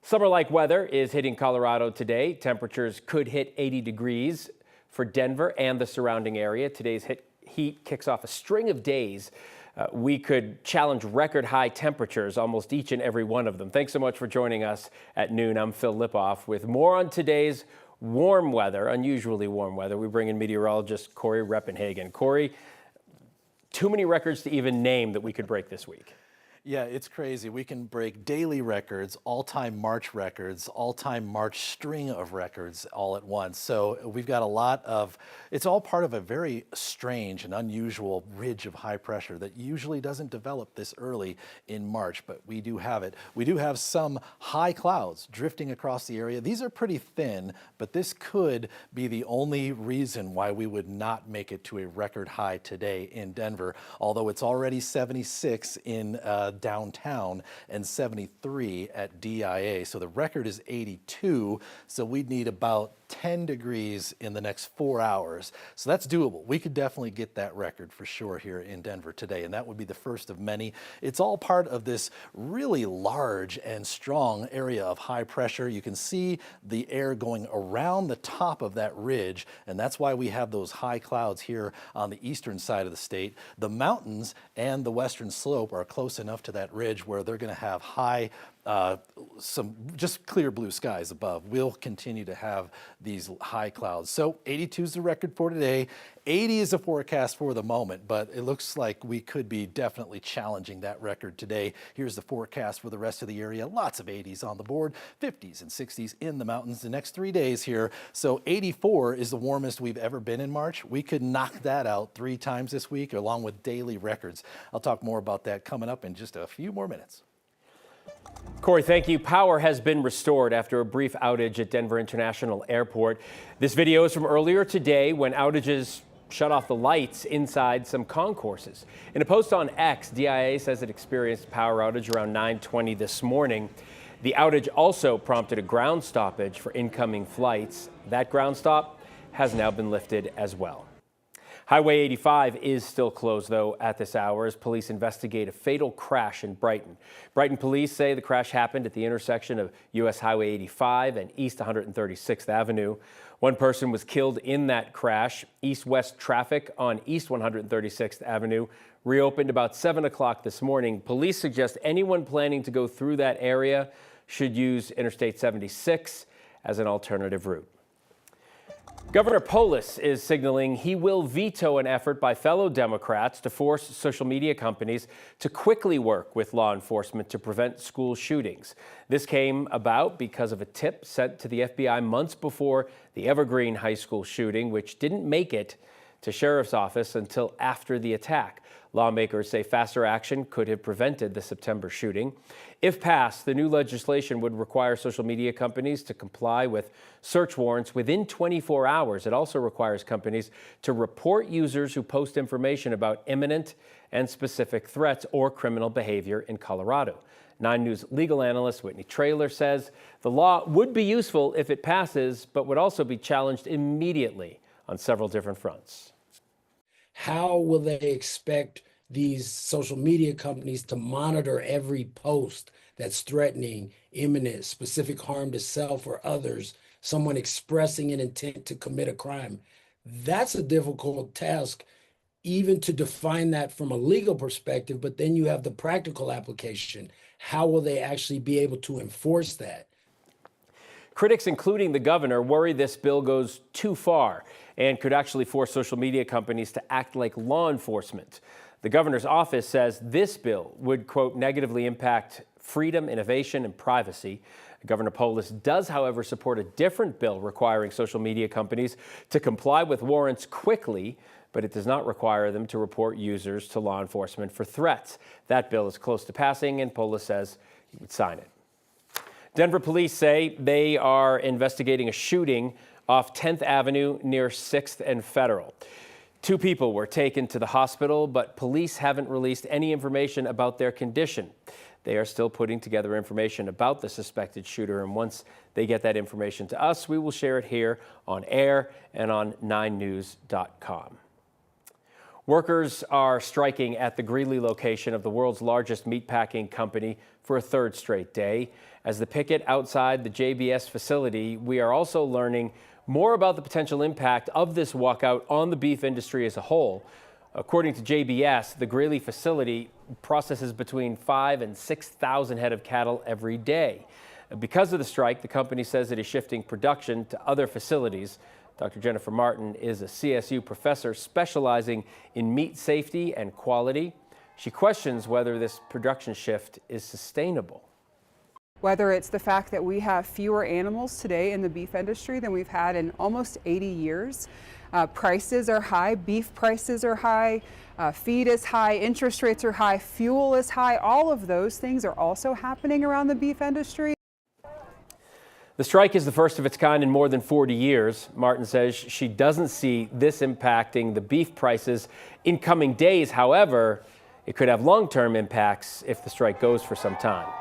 Summer-like weather is hitting Colorado today. Temperatures could hit 80 degrees for Denver and the surrounding area. Today's heat kicks off a string of days. We could challenge record high temperatures, almost each and every one of them. Thanks so much for joining us at noon. I'm Phil Lipoff with more on today's warm weather, unusually warm weather. We bring in meteorologist Corey Reppenhagen. Corey, too many records to even name that we could break this week. Yeah, it's crazy. We can break daily records, all-time March records, all-time March string of records all at once. So we've got a lot of, it's all part of a very strange and unusual ridge of high pressure that usually doesn't develop this early in March, but we do have it. We do have some high clouds drifting across the area. These are pretty thin, but this could be the only reason why we would not make it to a record high today in Denver, although it's already 76 in downtown and 73 at DIA. So the record is 82. So we'd need about 10 degrees in the next 4 hours. So that's doable. We could definitely get that record for sure here in Denver today. And that would be the first of many. It's all part of this really large and strong area of high pressure. You can see the air going around the top of that ridge. And that's why we have those high clouds here on the eastern side of the state. The mountains and the western slope are close enough to that ridge where they're going to have high some just clear blue skies above. We'll continue to have these high clouds. So 82 is the record for today. 80 is a forecast for the moment, but it looks like we could be definitely challenging that record today. Here's the forecast for the rest of the area. Lots of 80s on the board, 50s and 60s in the mountains the next 3 days here. So 84 is the warmest we've ever been in March. We could knock that out 3 times this week along with daily records. I'll talk more about that coming up in just a few more minutes. Corey, thank you. Power has been restored after a brief outage at Denver International Airport. This video is from earlier today when outages shut off the lights inside some concourses. In a post on X, DIA says it experienced a power outage around 9:20 this morning. The outage also prompted a ground stoppage for incoming flights. That ground stop has now been lifted as well. Highway 85 is still closed, though, at this hour as police investigate a fatal crash in Brighton. Brighton police say the crash happened at the intersection of U.S. Highway 85 and East 136th Avenue. One person was killed in that crash. East-west traffic on East 136th Avenue reopened about 7 o'clock this morning. Police suggest anyone planning to go through that area should use Interstate 76 as an alternative route. Governor Polus is signaling he will veto an effort by fellow Democrats to force social media companies to quickly work with law enforcement to prevent school shootings. This came about because of a tip sent to the FBI months before the Evergreen High School shooting, which didn't make it to sheriff's office until after the attack. Lawmakers say faster action could have prevented the September shooting. If passed, the new legislation would require social media companies to comply with search warrants within 24 hours. It also requires companies to report users who post information about imminent and specific threats or criminal behavior in Colorado. 9 News legal analyst Whitney Traylor says the law would be useful if it passes, but would also be challenged immediately on several different fronts. How will they expect these social media companies to monitor every post that's threatening imminent, specific harm to self or others, someone expressing an intent to commit a crime? That's a difficult task, even to define that from a legal perspective, but then you have the practical application. How will they actually be able to enforce that? Critics, including the governor, worry this bill goes too far and could actually force social media companies to act like law enforcement. The governor's office says this bill would, quote, negatively impact freedom, innovation, and privacy. Governor Polus does, however, support a different bill requiring social media companies to comply with warrants quickly, but it does not require them to report users to law enforcement for threats. That bill is close to passing, and Polus says he would sign it. Denver police say they are investigating a shooting off 10th Avenue near 6th and Federal. 2 people were taken to the hospital, but police haven't released any information about their condition. They are still putting together information about the suspected shooter, and once they get that information to us, we will share it here on air and on 9news.com. Workers are striking at the Greeley location of the world's largest meatpacking company for a 3rd straight day. As the picket outside the JBS facility, we are also learning more about the potential impact of this walkout on the beef industry as a whole. According to JBS, the Greeley facility processes between 5,000 and 6,000 head of cattle every day. Because of the strike, the company says it is shifting production to other facilities. Dr. Jennifer Martin is a CSU professor specializing in meat safety and quality. She questions whether this production shift is sustainable. Whether it's the fact that we have fewer animals today in the beef industry than we've had in almost 80 years. Prices are high, beef prices are high, feed is high, interest rates are high, fuel is high. All of those things are also happening around the beef industry. The strike is the first of its kind in more than 40 years. Martin says she doesn't see this impacting the beef prices in coming days. However, it could have long-term impacts if the strike goes for some time.